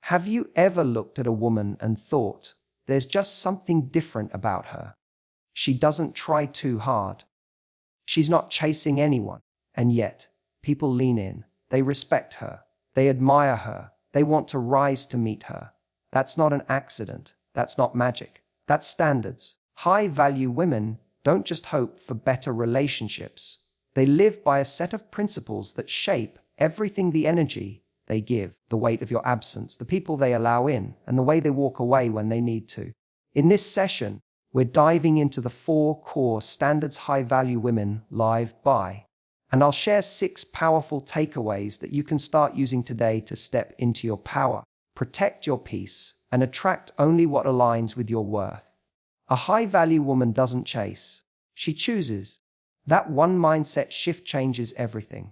Have you ever looked at a woman and thought, there's just something different about her? She doesn't try too hard. She's not chasing anyone. And yet, people lean in. They respect her. They admire her. They want to rise to meet her. That's not an accident. That's not magic. That's standards. High-value women don't just hope for better relationships. They live by a set of principles that shape everything: the energy they give, the weight of your absence, the people they allow in, and the way they walk away when they need to. In this session, we're diving into the 4 core standards high-value women live by. And I'll share 6 powerful takeaways that you can start using today to step into your power, protect your peace, and attract only what aligns with your worth. A high-value woman doesn't chase. She chooses. That one mindset shift changes everything.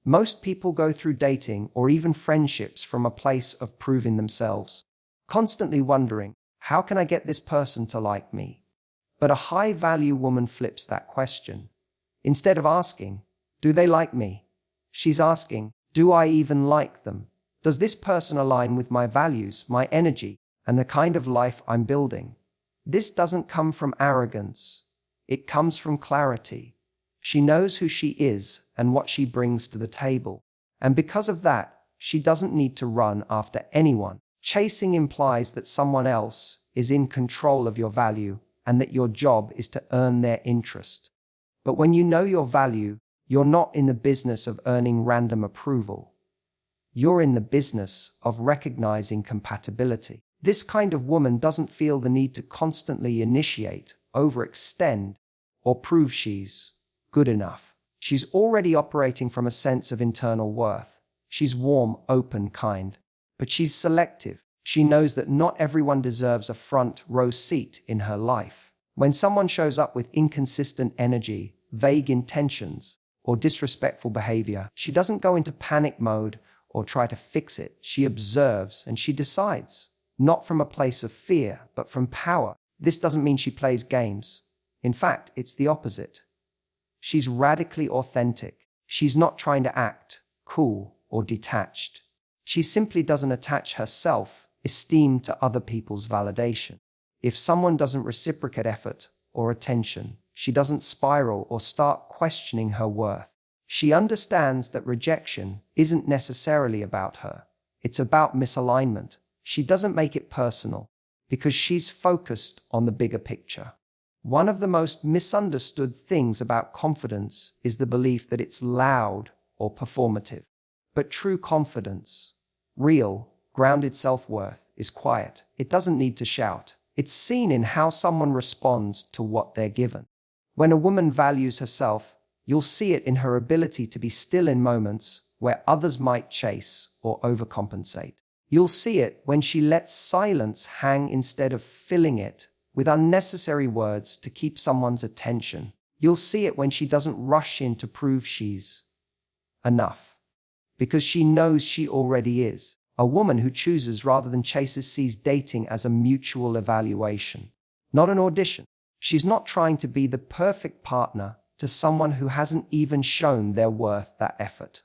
Most people go through dating or even friendships from a place of proving themselves, constantly wondering, how can I get this person to like me? But a high-value woman flips that question. Instead of asking, do they like me? She's asking, do I even like them? Does this person align with my values, my energy, and the kind of life I'm building? This doesn't come from arrogance. It comes from clarity. She knows who she is and what she brings to the table. And because of that, she doesn't need to run after anyone. Chasing implies that someone else is in control of your value and that your job is to earn their interest. But when you know your value, you're not in the business of earning random approval. You're in the business of recognizing compatibility. This kind of woman doesn't feel the need to constantly initiate, overextend, or prove she's good enough. She's already operating from a sense of internal worth. She's warm, open, kind. But she's selective. She knows that not everyone deserves a front row seat in her life. When someone shows up with inconsistent energy, vague intentions, or disrespectful behavior, she doesn't go into panic mode or try to fix it. She observes and she decides, not from a place of fear, but from power. This doesn't mean she plays games. In fact, it's the opposite. She's radically authentic. She's not trying to act cool or detached. She simply doesn't attach her self-esteem to other people's validation. If someone doesn't reciprocate effort or attention, she doesn't spiral or start questioning her worth. She understands that rejection isn't necessarily about her. It's about misalignment. She doesn't make it personal because she's focused on the bigger picture. One of the most misunderstood things about confidence is the belief that it's loud or performative. But true confidence, real, grounded self-worth, is quiet. It doesn't need to shout. It's seen in how someone responds to what they're given. When a woman values herself, you'll see it in her ability to be still in moments where others might chase or overcompensate. You'll see it when she lets silence hang instead of filling it with unnecessary words to keep someone's attention. You'll see it when she doesn't rush in to prove she's enough, because she knows she already is. A woman who chooses rather than chases sees dating as a mutual evaluation, not an audition. She's not trying to be the perfect partner to someone who hasn't even shown they're worth that effort.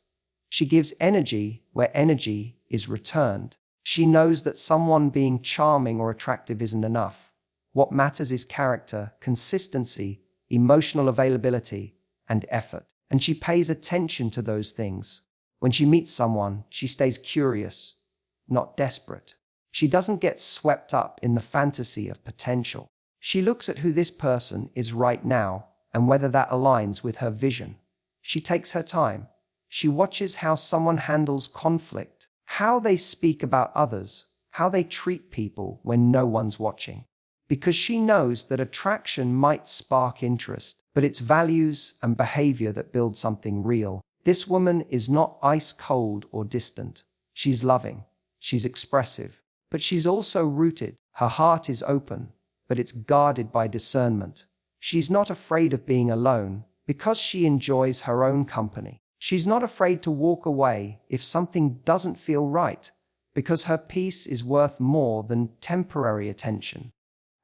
She gives energy where energy is returned. She knows that someone being charming or attractive isn't enough. What matters is character, consistency, emotional availability, and effort. And she pays attention to those things. When she meets someone, she stays curious, not desperate. She doesn't get swept up in the fantasy of potential. She looks at who this person is right now and whether that aligns with her vision. She takes her time. She watches how someone handles conflict, how they speak about others, how they treat people when no one's watching. Because she knows that attraction might spark interest, but it's values and behavior that build something real. This woman is not ice cold or distant. She's loving. She's expressive. But she's also rooted. Her heart is open, but it's guarded by discernment. She's not afraid of being alone because she enjoys her own company. She's not afraid to walk away if something doesn't feel right, because her peace is worth more than temporary attention.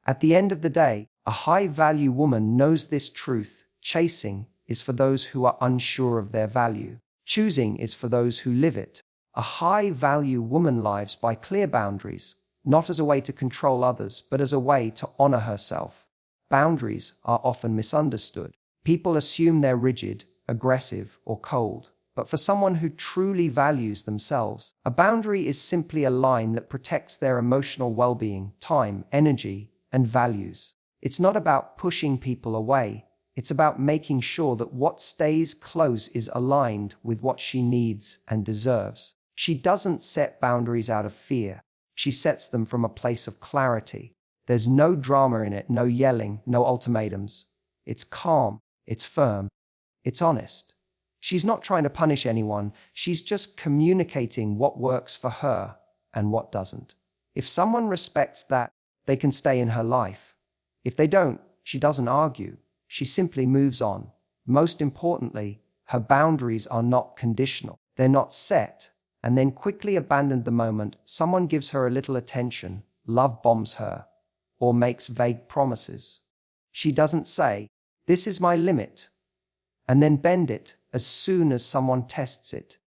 At the end of the day, a high-value woman knows this truth. Chasing is for those who are unsure of their value. Choosing is for those who live it. A high-value woman lives by clear boundaries, not as a way to control others, but as a way to honor herself. Boundaries are often misunderstood. People assume they're rigid, aggressive, or cold. But for someone who truly values themselves, a boundary is simply a line that protects their emotional well-being, time, energy, and values. It's not about pushing people away. It's about making sure that what stays close is aligned with what she needs and deserves. She doesn't set boundaries out of fear. She sets them from a place of clarity. There's no drama in it, no yelling, no ultimatums. It's calm, it's firm, it's honest. She's not trying to punish anyone. She's just communicating what works for her and what doesn't. If someone respects that, they can stay in her life. If they don't, she doesn't argue. She simply moves on. Most importantly, her boundaries are not conditional. They're not set and then quickly abandoned the moment someone gives her a little attention, love bombs her, or makes vague promises. She doesn't say, "This is my limit," and then bend it as soon as someone tests it.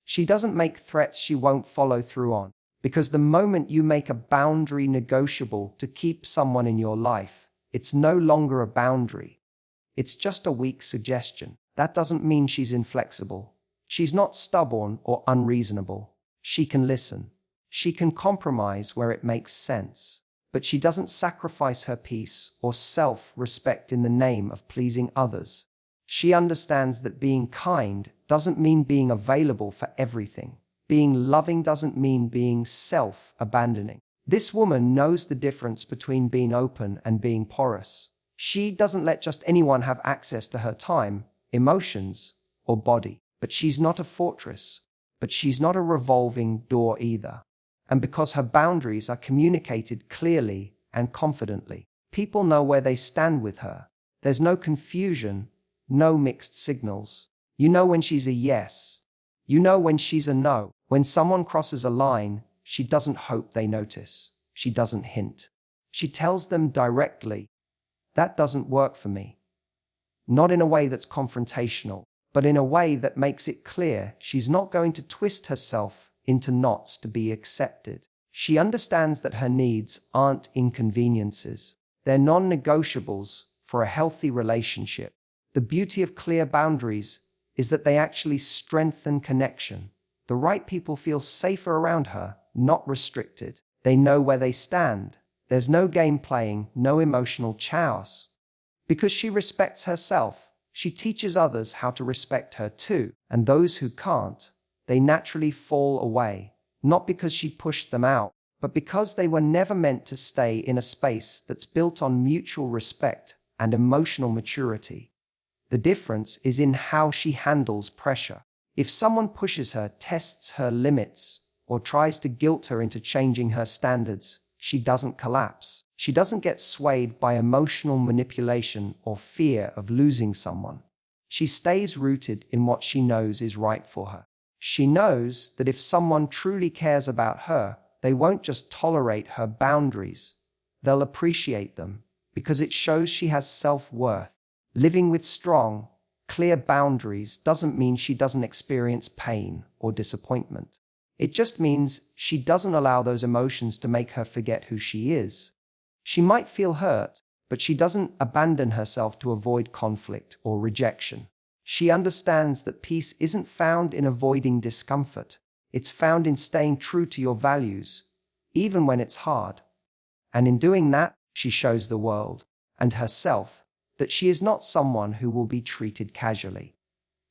She doesn't make threats she won't follow through on, because the moment you make a boundary negotiable to keep someone in your life, it's no longer a boundary. It's just a weak suggestion. That doesn't mean she's inflexible. She's not stubborn or unreasonable. She can listen. She can compromise where it makes sense. But she doesn't sacrifice her peace or self-respect in the name of pleasing others. She understands that being kind doesn't mean being available for everything. Being loving doesn't mean being self-abandoning. This woman knows the difference between being open and being porous. She doesn't let just anyone have access to her time, emotions, or body. But she's not a fortress. But she's not a revolving door either. And because her boundaries are communicated clearly and confidently, people know where they stand with her. There's no confusion, no mixed signals. You know when she's a yes. You know when she's a no. When someone crosses a line, she doesn't hope they notice. She doesn't hint. She tells them directly, "That doesn't work for me." Not in a way that's confrontational, but in a way that makes it clear she's not going to twist herself into knots to be accepted. She understands that her needs aren't inconveniences. They're non-negotiables for a healthy relationship. The beauty of clear boundaries is that they actually strengthen connection. The right people feel safer around her, not restricted. They know where they stand. There's no game playing, no emotional chaos. Because she respects herself, she teaches others how to respect her too. And those who can't, they naturally fall away. Not because she pushed them out, but because they were never meant to stay in a space that's built on mutual respect and emotional maturity. The difference is in how she handles pressure. If someone pushes her, tests her limits, or tries to guilt her into changing her standards, she doesn't collapse. She doesn't get swayed by emotional manipulation or fear of losing someone. She stays rooted in what she knows is right for her. She knows that if someone truly cares about her, they won't just tolerate her boundaries. They'll appreciate them, because it shows she has self-worth. Living with strong, clear boundaries doesn't mean she doesn't experience pain or disappointment. It just means she doesn't allow those emotions to make her forget who she is. She might feel hurt, but she doesn't abandon herself to avoid conflict or rejection. She understands that peace isn't found in avoiding discomfort. It's found in staying true to your values, even when it's hard. And in doing that, she shows the world and herself that she is not someone who will be treated casually.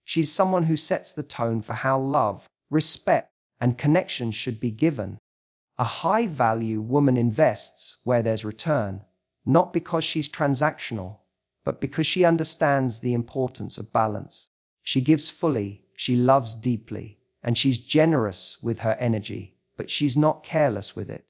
She's someone who sets the tone for how love, respect, and connection should be given. A high-value woman invests where there's return, not because she's transactional, but because she understands the importance of balance. She gives fully, she loves deeply, and she's generous with her energy, but she's not careless with it.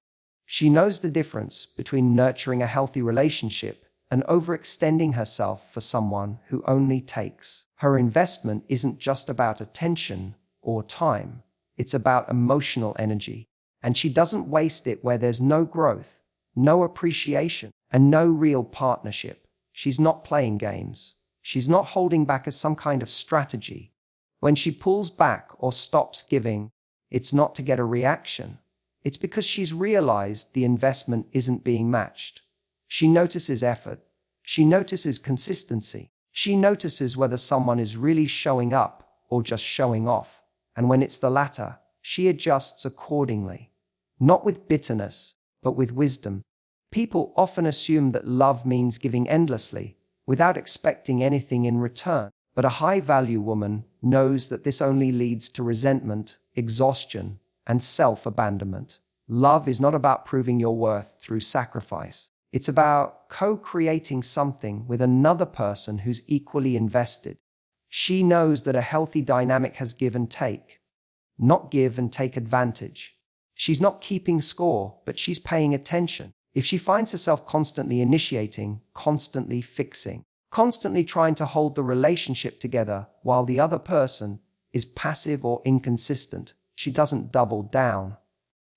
She knows the difference between nurturing a healthy relationship and overextending herself for someone who only takes. Her investment isn't just about attention or time. It's about emotional energy. And she doesn't waste it where there's no growth, no appreciation, and no real partnership. She's not playing games. She's not holding back as some kind of strategy. When she pulls back or stops giving, It's not to get a reaction. It's because she's realized the investment isn't being matched. She notices effort. She notices consistency. She notices whether someone is really showing up or just showing off. And when it's the latter, she adjusts accordingly. Not with bitterness, but with wisdom. People often assume that love means giving endlessly, without expecting anything in return. But a high-value woman knows that this only leads to resentment, exhaustion, and self-abandonment. Love is not about proving your worth through sacrifice. It's about co-creating something with another person who's equally invested. She knows that a healthy dynamic has give and take, not give and take advantage. She's not keeping score, but she's paying attention. If she finds herself constantly initiating, constantly fixing, constantly trying to hold the relationship together while the other person is passive or inconsistent, she doesn't double down.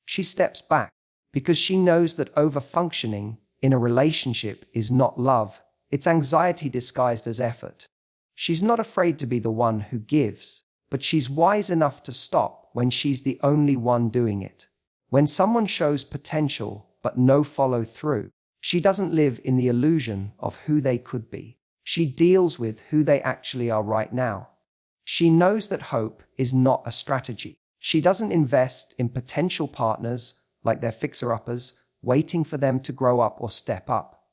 She steps back because she knows that over-functioning in a relationship is not love, it's anxiety disguised as effort. She's not afraid to be the one who gives, but she's wise enough to stop when she's the only one doing it. When someone shows potential but no follow-through, she doesn't live in the illusion of who they could be. She deals with who they actually are right now. She knows that hope is not a strategy. She doesn't invest in potential partners like they're fixer-uppers, waiting for them to grow up or step up.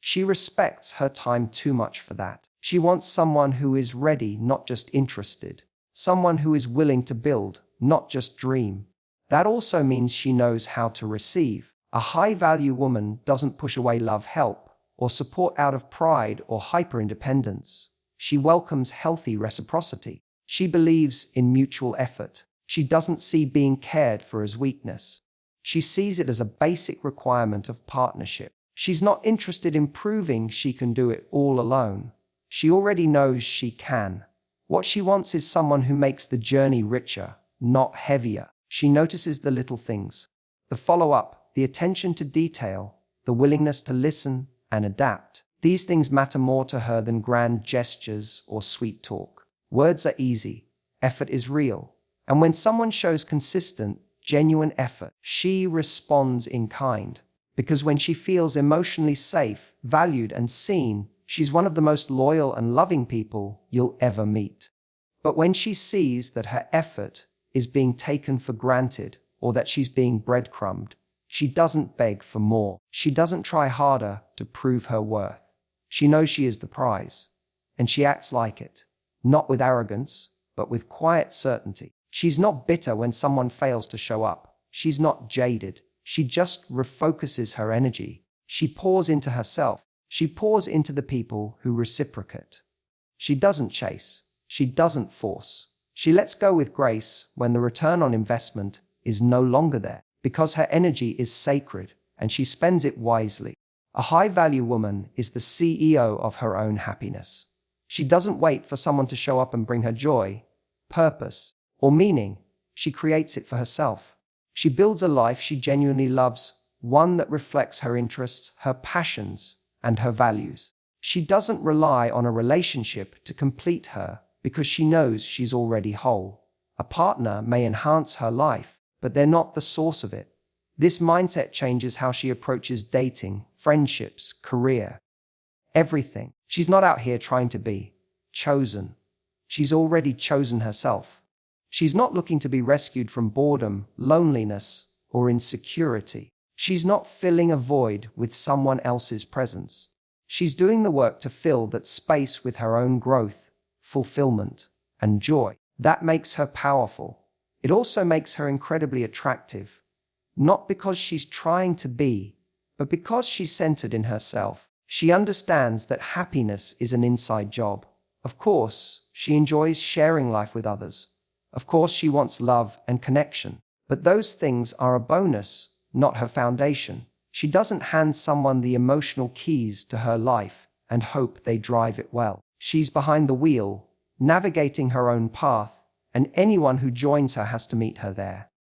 She respects her time too much for that. She wants someone who is ready, not just interested. Someone who is willing to build, not just dream. That also means she knows how to receive. A high-value woman doesn't push away love, help, or support out of pride or hyper-independence. She welcomes healthy reciprocity. She believes in mutual effort. She doesn't see being cared for as weakness. She sees it as a basic requirement of partnership. She's not interested in proving she can do it all alone. She already knows she can. What she wants is someone who makes the journey richer, not heavier. She notices the little things, the follow-up, the attention to detail, the willingness to listen and adapt. These things matter more to her than grand gestures or sweet talk. Words are easy. Effort is real. And when someone shows consistent, genuine effort, she responds in kind. Because when she feels emotionally safe, valued, and seen, she's one of the most loyal and loving people you'll ever meet. But when she sees that her effort is being taken for granted or that she's being breadcrumbed, she doesn't beg for more. She doesn't try harder to prove her worth. She knows she is the prize, and she acts like it, not with arrogance, but with quiet certainty. She's not bitter when someone fails to show up. She's not jaded. She just refocuses her energy. She pours into herself. She pours into the people who reciprocate. She doesn't chase. She doesn't force. She lets go with grace when the return on investment is no longer there, because her energy is sacred and she spends it wisely. A high-value woman is the CEO of her own happiness. She doesn't wait for someone to show up and bring her joy, purpose, or meaning. She creates it for herself. She builds a life she genuinely loves, one that reflects her interests, her passions, and her values. She doesn't rely on a relationship to complete her because she knows she's already whole. A partner may enhance her life, but they're not the source of it. This mindset changes how she approaches dating, friendships, career, everything. She's not out here trying to be chosen. She's already chosen herself. She's not looking to be rescued from boredom, loneliness, or insecurity. She's not filling a void with someone else's presence. She's doing the work to fill that space with her own growth, fulfillment, and joy. That makes her powerful. It also makes her incredibly attractive. Not because she's trying to be, but because she's centered in herself. She understands that happiness is an inside job. Of course, she enjoys sharing life with others. Of course, she wants love and connection. But those things are a bonus, not her foundation. She doesn't hand someone the emotional keys to her life and hope they drive it well. She's behind the wheel, navigating her own path, and anyone who joins her has to meet her there,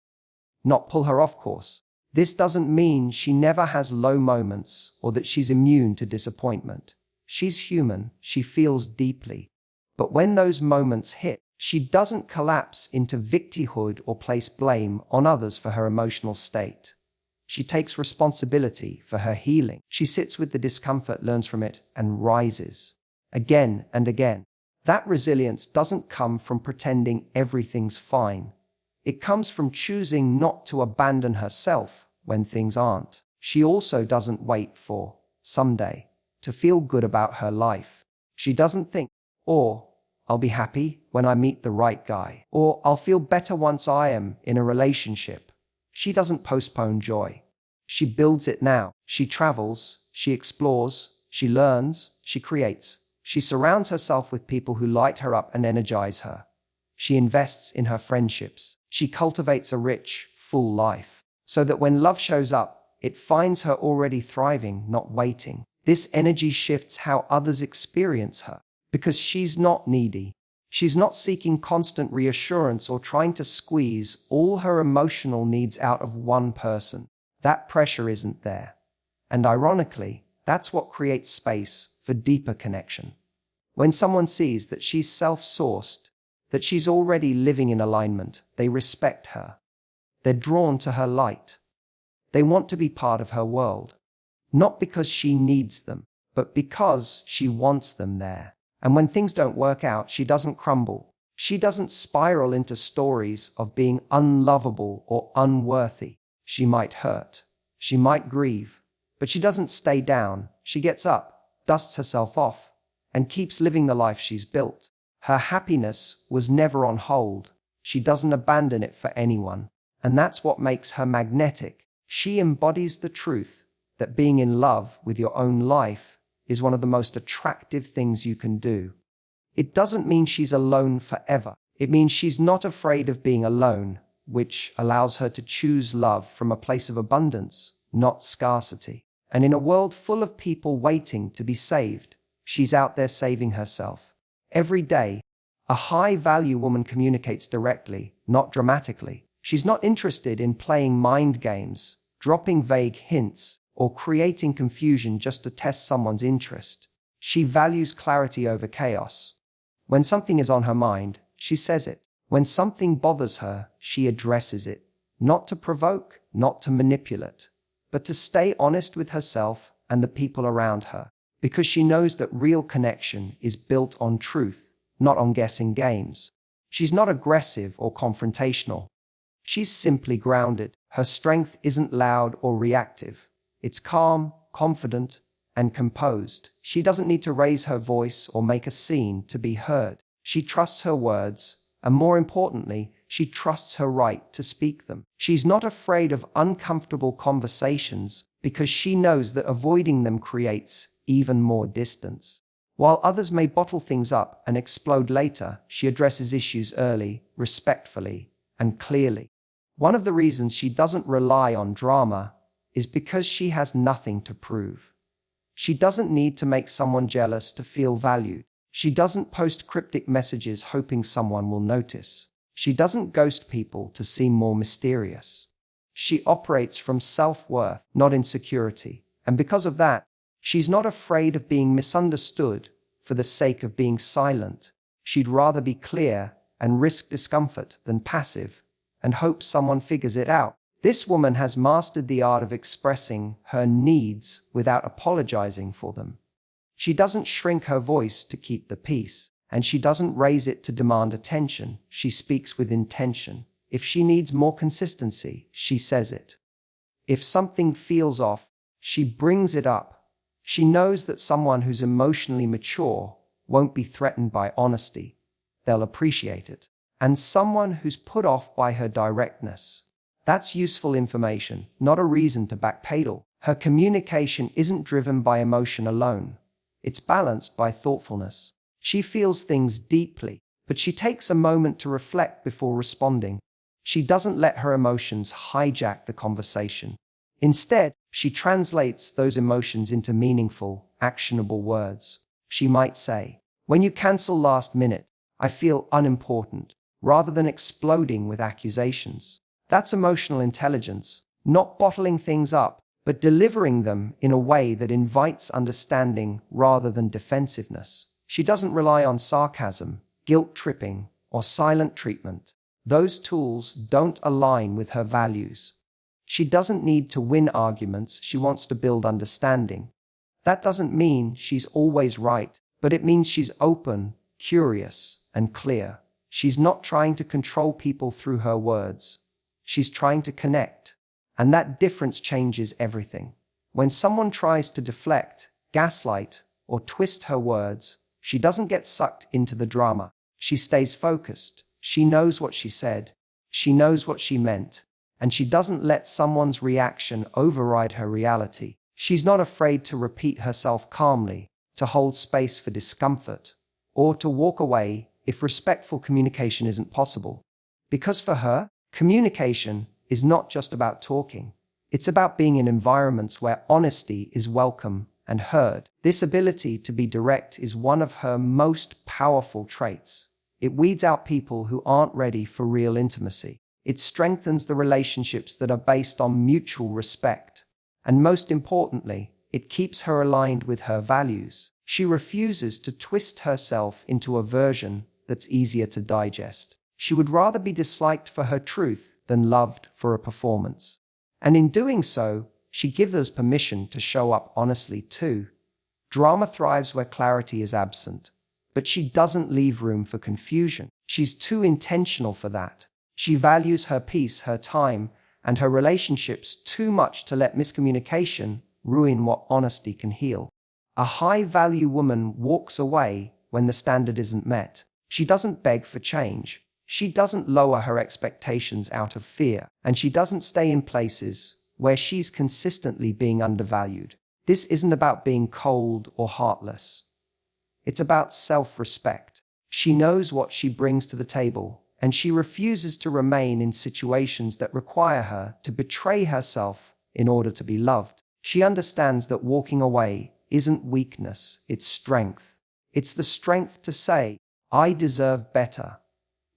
not pull her off course. This doesn't mean she never has low moments or that she's immune to disappointment. She's human, she feels deeply. But when those moments hit, She doesn't collapse into victimhood or place blame on others for her emotional state. She takes responsibility for her healing. She sits with the discomfort, learns from it, and rises again and again. That resilience doesn't come from pretending everything's fine. It comes from choosing not to abandon herself when things aren't. She also doesn't wait for someday to feel good about her life. She doesn't think, or I'll be happy when I meet the right guy, or I'll feel better once I am in a relationship. She doesn't postpone joy. She builds it now. She travels, she explores, she learns, she creates. She surrounds herself with people who light her up and energize her. She invests in her friendships. She cultivates a rich, full life, so that when love shows up, it finds her already thriving, not waiting. This energy shifts how others experience her, because she's not needy. She's not seeking constant reassurance or trying to squeeze all her emotional needs out of one person. That pressure isn't there. And ironically, that's what creates space for deeper connection. When someone sees that she's self-sourced, that she's already living in alignment, they respect her. They're drawn to her light. They want to be part of her world. Not because she needs them, but because she wants them there. And when things don't work out, she doesn't crumble. She doesn't spiral into stories of being unlovable or unworthy. She might hurt. She might grieve. But she doesn't stay down. She gets up, dusts herself off, and keeps living the life she's built. Her happiness was never on hold. She doesn't abandon it for anyone. And that's what makes her magnetic. She embodies the truth that being in love with your own life is one of the most attractive things you can do. It doesn't mean she's alone forever. It means she's not afraid of being alone, which allows her to choose love from a place of abundance, not scarcity. And in a world full of people waiting to be saved, she's out there saving herself. Every day, a high-value woman communicates directly, not dramatically. She's not interested in playing mind games, dropping vague hints, or creating confusion just to test someone's interest. She values clarity over chaos. When something is on her mind, she says it. When something bothers her, she addresses it. Not to provoke, not to manipulate, but to stay honest with herself and the people around her. Because she knows that real connection is built on truth, not on guessing games. She's not aggressive or confrontational. She's simply grounded. Her strength isn't loud or reactive. It's calm, confident, and composed. She doesn't need to raise her voice or make a scene to be heard. She trusts her words, and more importantly, she trusts her right to speak them. She's not afraid of uncomfortable conversations because she knows that avoiding them creates even more distance. While others may bottle things up and explode later, she addresses issues early, respectfully, and clearly. One of the reasons she doesn't rely on drama is because she has nothing to prove. She doesn't need to make someone jealous to feel valued. She doesn't post cryptic messages hoping someone will notice. She doesn't ghost people to seem more mysterious. She operates from self-worth, not insecurity. And because of that, she's not afraid of being misunderstood for the sake of being silent. She'd rather be clear and risk discomfort than passive and hope someone figures it out. This woman has mastered the art of expressing her needs without apologizing for them. She doesn't shrink her voice to keep the peace, and she doesn't raise it to demand attention. She speaks with intention. If she needs more consistency, she says it. If something feels off, she brings it up. She knows that someone who's emotionally mature won't be threatened by honesty. They'll appreciate it. And someone who's put off by her directness. That's useful information, not a reason to backpedal. Her communication isn't driven by emotion alone. It's balanced by thoughtfulness. She feels things deeply, but she takes a moment to reflect before responding. She doesn't let her emotions hijack the conversation. Instead, she translates those emotions into meaningful, actionable words. She might say, "When you cancel last minute, I feel unimportant," rather than exploding with accusations. That's emotional intelligence, not bottling things up, but delivering them in a way that invites understanding rather than defensiveness. She doesn't rely on sarcasm, guilt-tripping, or silent treatment. Those tools don't align with her values. She doesn't need to win arguments, she wants to build understanding. That doesn't mean she's always right, but it means she's open, curious, and clear. She's not trying to control people through her words. She's trying to connect. And that difference changes everything. When someone tries to deflect, gaslight, or twist her words, she doesn't get sucked into the drama. She stays focused. She knows what she said. She knows what she meant. And she doesn't let someone's reaction override her reality. She's not afraid to repeat herself calmly, to hold space for discomfort, or to walk away if respectful communication isn't possible. Because for her, communication is not just about talking. It's about being in environments where honesty is welcome and heard. This ability to be direct is one of her most powerful traits. It weeds out people who aren't ready for real intimacy. It strengthens the relationships that are based on mutual respect. And most importantly, it keeps her aligned with her values. She refuses to twist herself into a version that's easier to digest. She would rather be disliked for her truth than loved for a performance. And in doing so, she gives us permission to show up honestly too. Drama thrives where clarity is absent, but she doesn't leave room for confusion. She's too intentional for that. She values her peace, her time, and her relationships too much to let miscommunication ruin what honesty can heal. A high-value woman walks away when the standard isn't met. She doesn't beg for change. She doesn't lower her expectations out of fear, and she doesn't stay in places where she's consistently being undervalued. This isn't about being cold or heartless. It's about self-respect. She knows what she brings to the table, and she refuses to remain in situations that require her to betray herself in order to be loved. She understands that walking away isn't weakness, it's strength. It's the strength to say, "I deserve better,"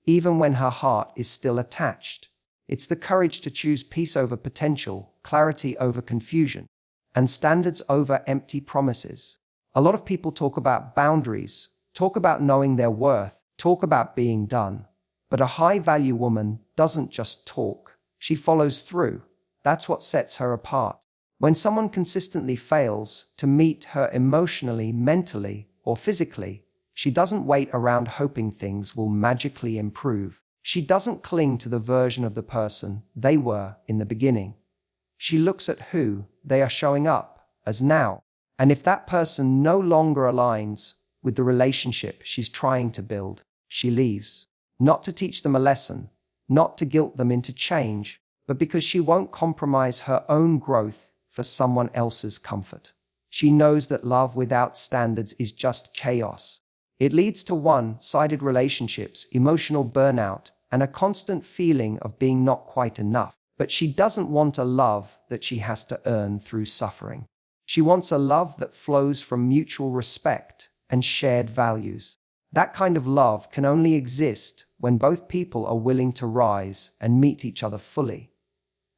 even when her heart is still attached. It's the courage to choose peace over potential, clarity over confusion, and standards over empty promises. A lot of people talk about boundaries, talk about knowing their worth, talk about being done. But a high-value woman doesn't just talk, she follows through. That's what sets her apart. When someone consistently fails to meet her emotionally, mentally, or physically, she doesn't wait around hoping things will magically improve. She doesn't cling to the version of the person they were in the beginning. She looks at who they are showing up as now. And if that person no longer aligns with the relationship she's trying to build, she leaves. Not to teach them a lesson, not to guilt them into change, but because she won't compromise her own growth for someone else's comfort. She knows that love without standards is just chaos. It leads to one-sided relationships, emotional burnout, and a constant feeling of being not quite enough. But she doesn't want a love that she has to earn through suffering. She wants a love that flows from mutual respect and shared values. That kind of love can only exist when both people are willing to rise and meet each other fully.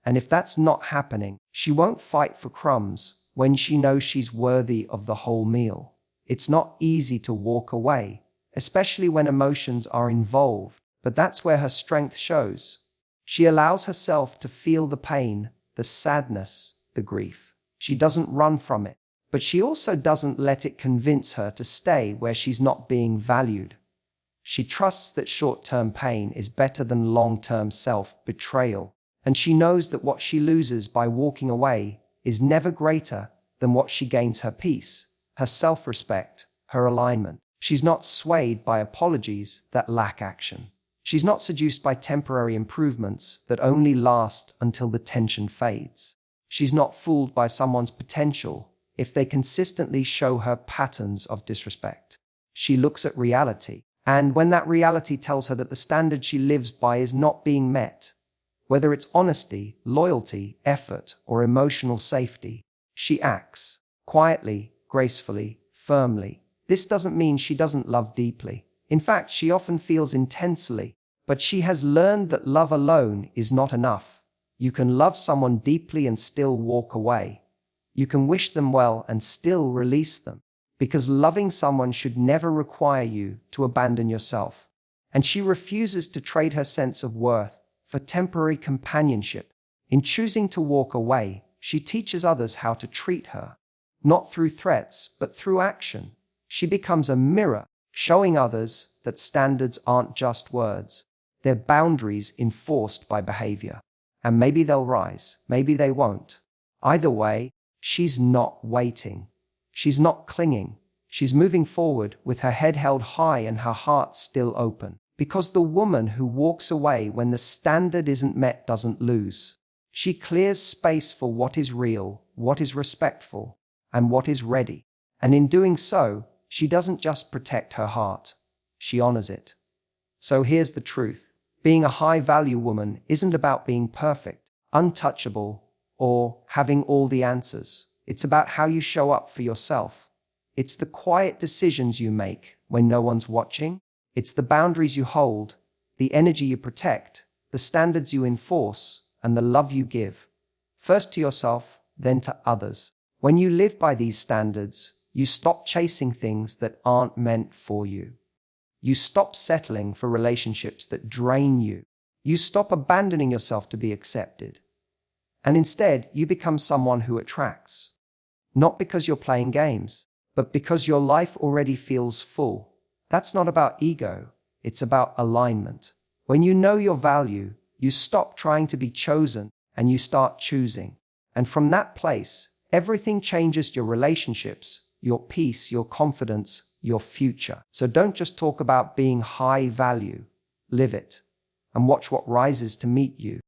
And if that's not happening, she won't fight for crumbs when she knows she's worthy of the whole meal. It's not easy to walk away, especially when emotions are involved, but that's where her strength shows. She allows herself to feel the pain, the sadness, the grief. She doesn't run from it, but she also doesn't let it convince her to stay where she's not being valued. She trusts that short-term pain is better than long-term self-betrayal, and she knows that what she loses by walking away is never greater than what she gains: her peace, her self-respect, her alignment. She's not swayed by apologies that lack action. She's not seduced by temporary improvements that only last until the tension fades. She's not fooled by someone's potential if they consistently show her patterns of disrespect. She looks at reality, and when that reality tells her that the standard she lives by is not being met, whether it's honesty, loyalty, effort, or emotional safety, she acts quietly, gracefully, firmly. This doesn't mean she doesn't love deeply. In fact, she often feels intensely, but she has learned that love alone is not enough. You can love someone deeply and still walk away. You can wish them well and still release them, because loving someone should never require you to abandon yourself. And she refuses to trade her sense of worth for temporary companionship. In choosing to walk away, she teaches others how to treat her. Not through threats, but through action. She becomes a mirror, showing others that standards aren't just words. They're boundaries enforced by behavior. And maybe they'll rise, maybe they won't. Either way, she's not waiting. She's not clinging. She's moving forward with her head held high and her heart still open. Because the woman who walks away when the standard isn't met doesn't lose. She clears space for what is real, what is respectful, and what is ready. And in doing so, she doesn't just protect her heart, she honors it. So here's the truth. Being a high-value woman isn't about being perfect, untouchable, or having all the answers. It's about how you show up for yourself. It's the quiet decisions you make when no one's watching. It's the boundaries you hold, the energy you protect, the standards you enforce, and the love you give. First to yourself, then to others. When you live by these standards, you stop chasing things that aren't meant for you. You stop settling for relationships that drain you. You stop abandoning yourself to be accepted. And instead, you become someone who attracts. Not because you're playing games, but because your life already feels full. That's not about ego, it's about alignment. When you know your value, you stop trying to be chosen and you start choosing. And from that place, everything changes: your relationships, your peace, your confidence, your future. So don't just talk about being high value, live it, and watch what rises to meet you.